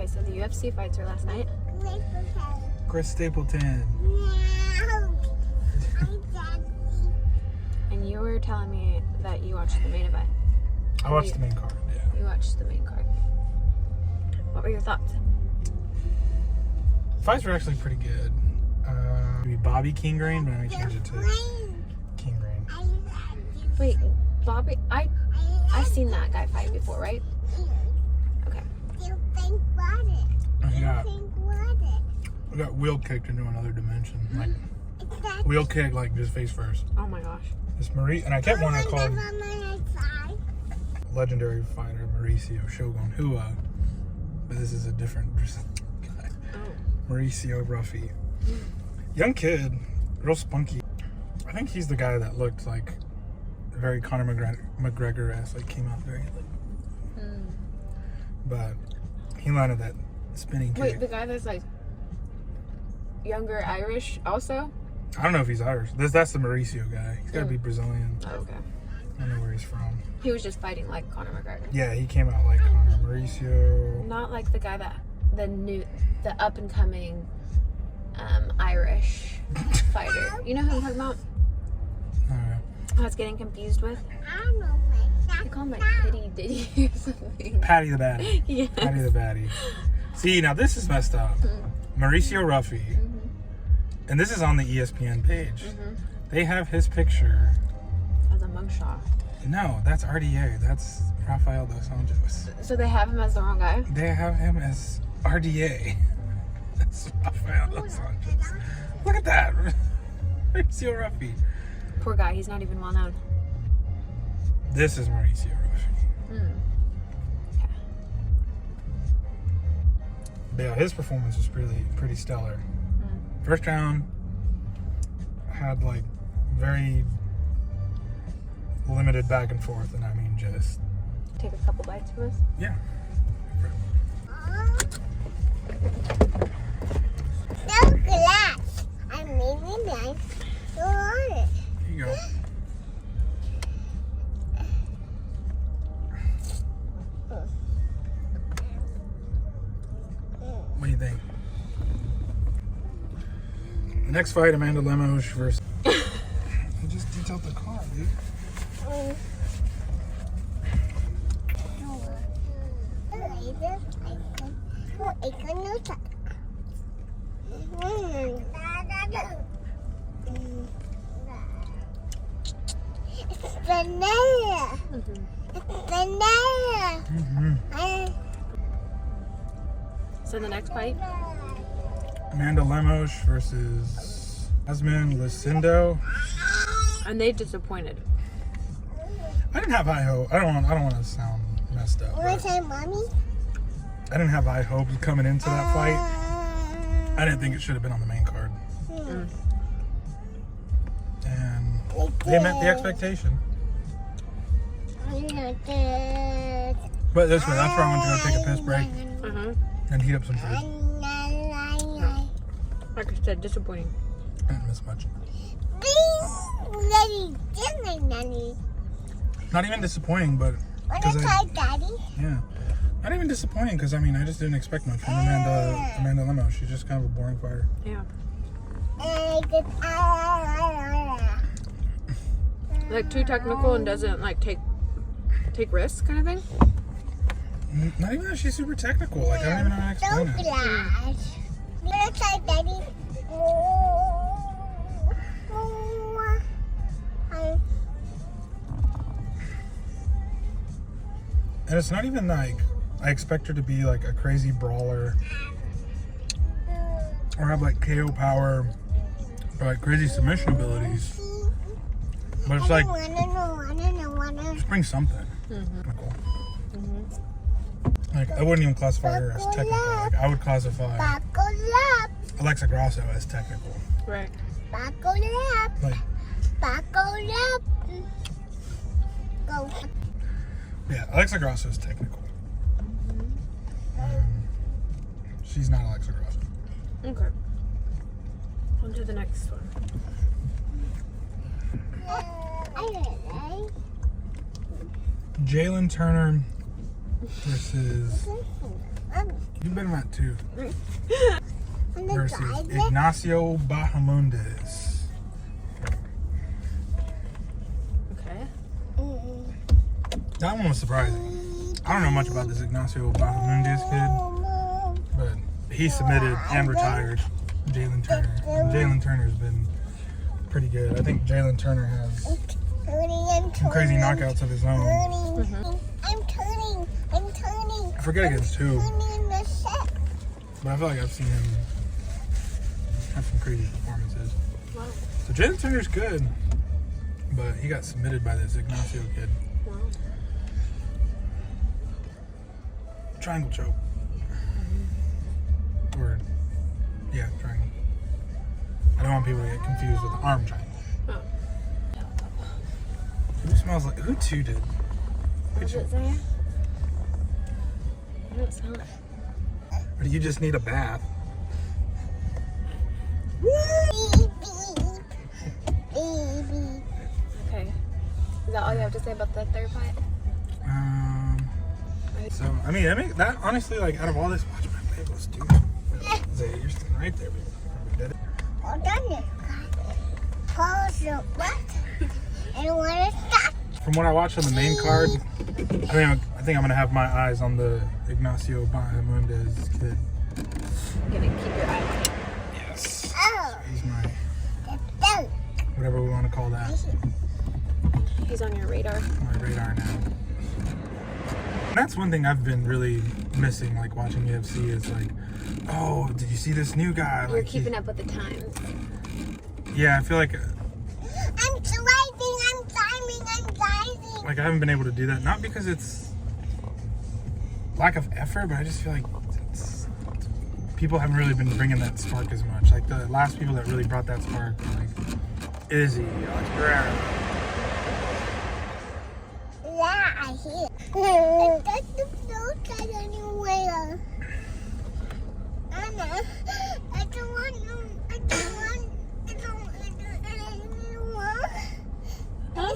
Okay, so the UFC fights were last night. Chris Stapleton. And you were telling me that you watched the main event. I watched the main card, yeah. You watched the main card. What were your thoughts? Fights were actually pretty good. Maybe Bobby Kingrain, but I changed it to Kingrain. Wait, Bobby, I've seen that guy fight before, right? Okay. I got wheel kicked into another dimension. Like wheel kick, like just face first. Oh my gosh. This and I kept wanting to call him legendary fighter Mauricio Shogun Hua, but this is a different guy. Oh. Mauricio Ruffy. Young kid, real spunky. I think he's the guy that looked like very Conor McGregor-esque, like came out very like. But he landed that spinning kick. Wait, the guy that's like younger Irish also? I don't know if he's Irish. That's the Mauricio guy. He's got to be Brazilian. Oh, okay. I don't know where he's from. He was just fighting like Conor McGregor. Yeah, he came out like Conor. Mauricio. Not like the guy that the up and coming Irish fighter. You know who I'm talking about? I was getting confused with. You call him like Pitty Diddy or something. Patty the Batty. Yeah. Patty the Batty. See, now this is messed up. Mauricio Ruffy, and this is on the ESPN page. They have his picture As a mugshot. No, that's RDA. That's Rafael Dos Anjos. So they have him as the wrong guy? They have him as RDA. That's Rafael Dos Anjos. Look at that. Mauricio Ruffy. Poor guy, he's not even well known. This is Mauricio Ruffy. Okay. But yeah, his performance was pretty stellar. First round had like very limited back and forth, and I mean just Take a couple bites from us? yeah. No glass. I made it nice. Here you go. What do you think? The next fight, Amanda Lemos versus. I just detailed the car, dude. It's vanilla. It's vanilla. So the next fight? Amanda Lemos versus Asmin Lucindo. And they disappointed. I didn't have high hope. I don't want to sound messed up. Want to say mommy? I didn't have high hopes coming into that fight. I didn't think it should have been on the main card. And they met the expectation. But this way, that's where I went to go take a piss break and heat up some food. Like I said, disappointing. I didn't miss much. Not even disappointing, but Daddy? yeah, not even disappointing because I mean I just didn't expect much from Amanda Lemos. She's just kind of a boring fighter. Yeah. Like too technical and doesn't like take risks kind of thing? Not even that she's super technical. Like I don't even know how to explain it. Let's try Daddy. And it's not even like I expect her to be like a crazy brawler or have like KO power or like crazy submission abilities. But it's like just bring something technical. Like I wouldn't even classify her as technical. Like I would classify Alexa Grasso as technical. Right. Like Go. yeah, Alexa Grasso is technical. She's not Alexa Grasso. Okay. On to the next one. Jalen Turner versus You've been in that too. I'm the Versus driver. Ignacio Bahamondes. Okay. That one was surprising. I don't know much about this Ignacio Bahamondes kid, but he submitted and retired Jalen Turner. And Jalen Turner's been pretty good. I think Jalen Turner has some crazy knockouts of his own. I'm turning. I forget against who, Turning the set. but I feel like I've seen him have some crazy performances. Wow. So Jalen Turner's good, but he got submitted by this Ignacio kid. Wow. Triangle choke. Or, yeah, triangle. I don't want people to get confused with the arm triangle. Oh. Who smells like, who two did? What does it say? I don't smell it. Or do you just need a bath? Okay. Is that all you have to say about the third fight? So, I mean, that honestly, like, out of all this, watch my playlist, dude. Zay, you're sitting right there, baby. We did it. From what I watched on the main card, I think I'm gonna have my eyes on the Ignacio Bahamondes kid. You're gonna keep your eye on it. Yes. So he's my, whatever we want to call that, He's on your radar. my radar now. And that's one thing I've been really missing, like watching UFC, is like, oh, did you see this new guy? You're Like, keeping up with the times. yeah, I feel like I'm driving. I haven't been able to do that. Not because it's lack of effort, but I just feel like people haven't really been bringing that spark as much. Like the last people that really brought that spark were like Izzy, Alex Pereira. Yeah, I hear. That's the flowchart anywhere. Anna, I don't want no. I don't want. Huh?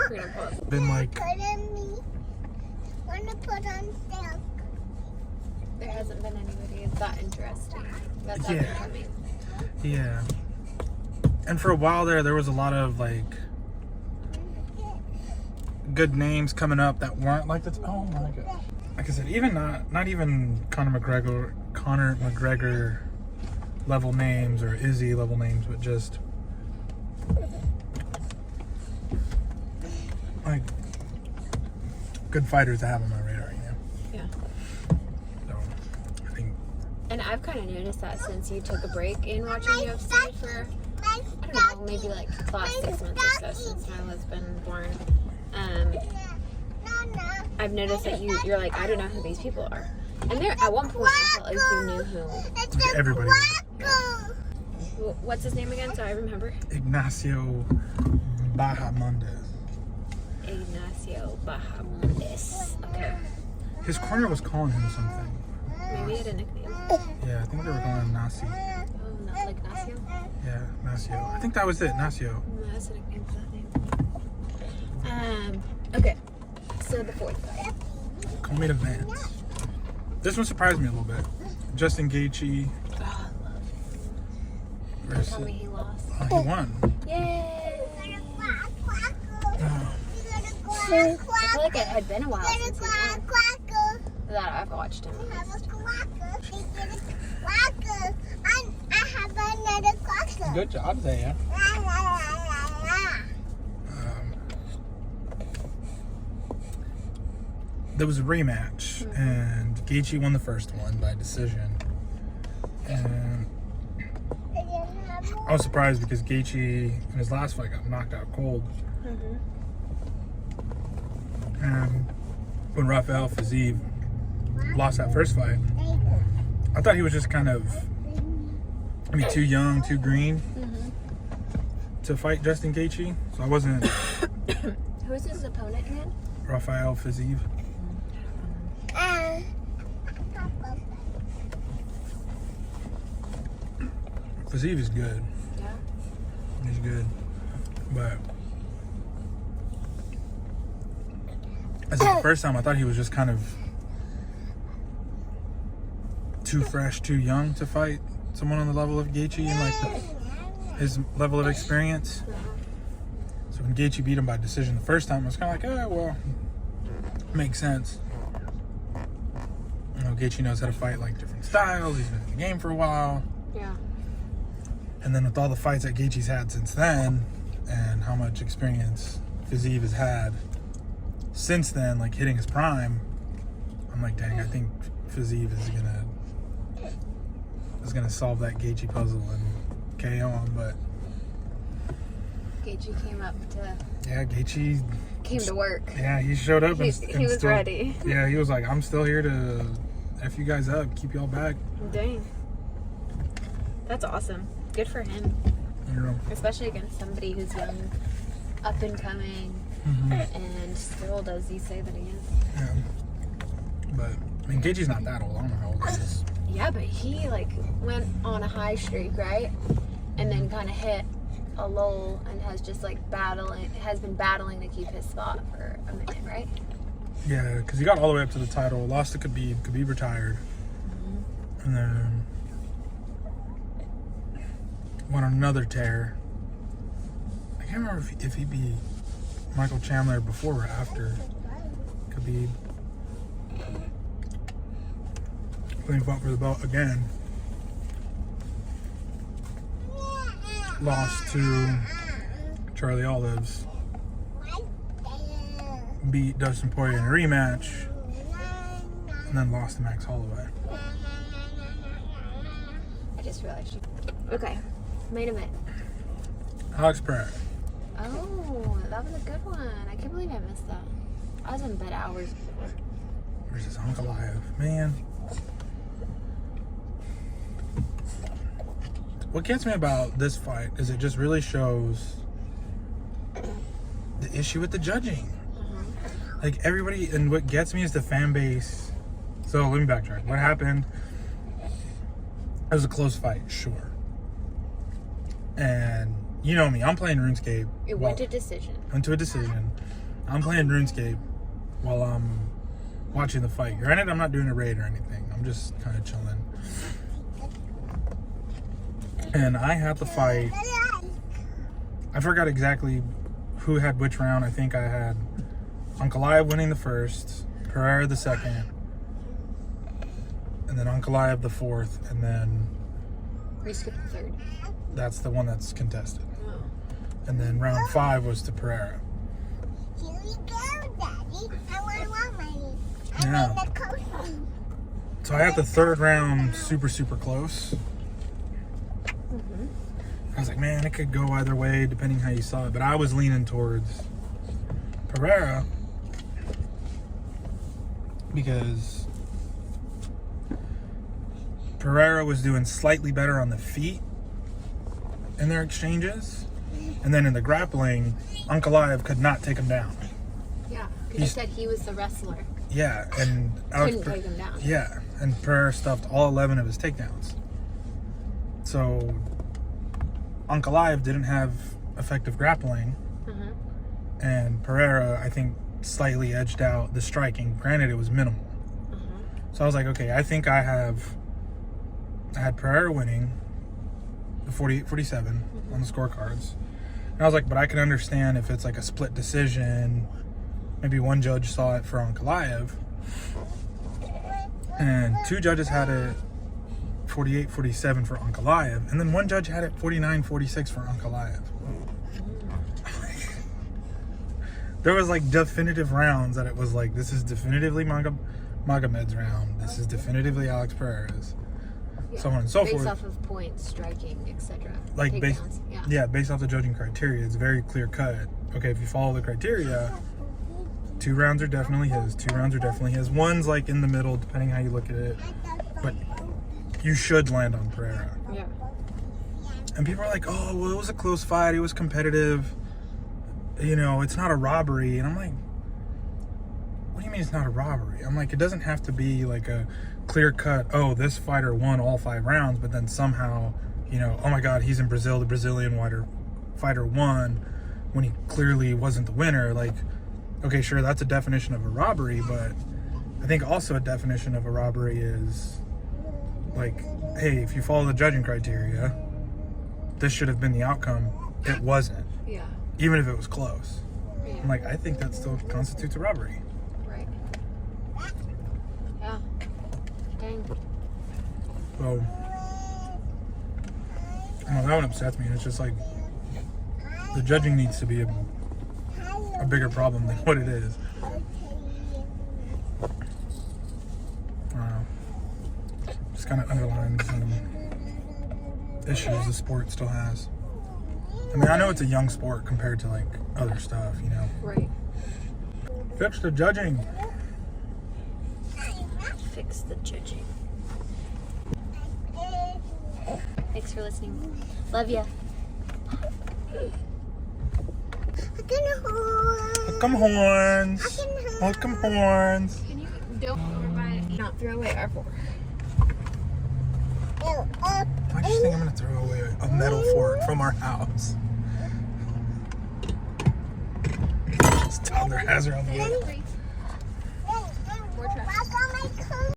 We're gonna put. Been like, Wanna put on silk. There hasn't been anybody that interesting. That's up Yeah. and coming. yeah. And for a while there was a lot of like good names coming up that weren't like the. Oh my god. Like I said, even not even Conor McGregor level names or Izzy level names, but just like good fighters to have on my radar, you know. Yeah. So I think And I've kind of noticed that since you took a break in watching UFC for, I don't know, maybe like the last 6 months or so since my was been born. I've noticed that you're like, I don't know who these people are. And there, at one point, I felt like you knew who. everybody. What's his name again? So I remember. Ignacio Bahamondes. Ignacio Bahamondes. Okay. His corner was calling him something. Maybe he had a nickname. Yeah, I think they were calling him Nasi. Oh, not like Nacio? Yeah, Nacio. I think that was it, Nacio. No, that's a nickname for that name. Okay. So the fourth fight. Call me to Vance. This one surprised me a little bit. Justin Gaethje Oh, I love versus. Tell me he lost. He won. Yay! Oh, I feel like it had been a while since he won. That I've watched him. I have another question. good job, Zaya. There was a rematch, and Gaethje won the first one by decision. And I was surprised because Gaethje in his last fight got knocked out cold. And when Rafael Fiziev lost that first fight, I thought he was just kind of, too young, too green to fight Justin Gaethje. So I wasn't. Who's his opponent again? Rafael Fiziev. Fiziev is good. Yeah. He's good. But I said the first time I thought he was just kind of too fresh, too young to fight someone on the level of Gaethje and like his level of experience. So when Gaethje beat him by decision the first time, I was kind of like, well, makes sense. You know, Gaethje knows how to fight like different styles. He's been in the game for a while. Yeah. And then with all the fights that Gaethje's had since then, and how much experience Fiziev has had since then, like hitting his prime, I'm like, dang, I think Fiziev is gonna solve that Gaethje puzzle and KO him. But Gaethje came up to. Yeah, Gaethje came to work. Yeah, he showed up and he was still, ready. Yeah, he was like, I'm still here to F you guys up, keep y'all back. Dang. That's awesome. Good for him. Yeah. Especially against somebody who's young, up and coming, and still does he say that he is. Yeah. But, I mean, Gaethje's not that old. I don't know how old he is. Yeah, but he, like, went on a high streak, right? And then kind of hit a lull and has just, like, has been battling to keep his spot for a minute, right? Yeah, because he got all the way up to the title, lost to Khabib. Khabib retired. And then went on another tear. I can't remember if he beat Michael Chandler before or after Khabib. Then he fought for the belt again. Lost to Charlie Olives. Beat Dustin Poirier in a rematch. And then lost to Max Holloway. I just realized you. Okay. Main event. Alex Pereira. Oh, that was a good one. I can't believe I missed that. I was in bed hours before. Versus Ankalaev. Man. What gets me about this fight is it just really shows the issue with the judging. Like everybody, and what gets me is the fan base. So let me backtrack. What happened? It was a close fight, sure. And you know me, I'm playing RuneScape. It went to decision. Went to a decision. I'm playing RuneScape while I'm watching the fight. Granted, I'm not doing a raid or anything. I'm just kind of chilling. And I had the fight. I forgot exactly who had which round. I think I had Ankalaev winning the first, Pereira the second, and then Ankalaev the fourth, and then We skipped the third. that's the one that's contested. Oh. And then round 5 was to Pereira. Here we go, Daddy. I want money. Yeah. I'm in the coffee. So I had the third round super close. I was like, man, it could go either way depending how you saw it. But I was leaning towards Pereira because Pereira was doing slightly better on the feet in their exchanges. And then in the grappling, Ankalaev could not take him down. Yeah, because you said he was the wrestler. Yeah, and Couldn't take him down. Yeah, and Pereira stuffed all 11 of his takedowns. So Ankalaev didn't have effective grappling, and Pereira, I think, slightly edged out the striking. Granted, it was minimal. So I was like, okay, I think I had Pereira winning the 48-47 on the scorecards. And I was like, but I can understand if it's like a split decision. Maybe one judge saw it for Ankalaev, and 2 judges had it 48-47 for Ankalaev, and then 1 judge had it 49-46 for Ankalaev. There was like definitive rounds that it was like, this is definitively Magomed's round, this is definitively Alex Pereira's, so on and so forth. Based off of points, striking, etc. Like based off the judging criteria, it's very clear cut. Okay, if you follow the criteria, 2 rounds are definitely his, 2 rounds are definitely his. One's like in the middle, depending how you look at it, but you should land on Pereira. Yeah. And people are like, oh, well, it was a close fight. It was competitive. You know, it's not a robbery. And I'm like, what do you mean it's not a robbery? I'm like, it doesn't have to be like a clear cut, oh, this fighter won all 5 rounds, but then somehow, you know, oh my God, he's in Brazil. The Brazilian fighter won when he clearly wasn't the winner. Like, okay, sure, that's a definition of a robbery, but I think also a definition of a robbery is like, hey, if you follow the judging criteria, this should have been the outcome. It wasn't, Yeah. even if it was close. Yeah. I'm like, I think that still constitutes a robbery. Right. Yeah. Dang. So, I don't know, that one upsets me. It's just like, the judging needs to be a bigger problem than what it is. I don't know. Just kind of underlines some issues the sport still has. I mean, I know it's a young sport compared to like other stuff, you know. Right. Fix the judging. Fix the judging. Thanks for listening. Love ya. Welcome horns. Welcome horns. Can you don't over by not throw away our fork? I just think I'm gonna throw away a metal fork from our house. This toddler has her on the way. More trash.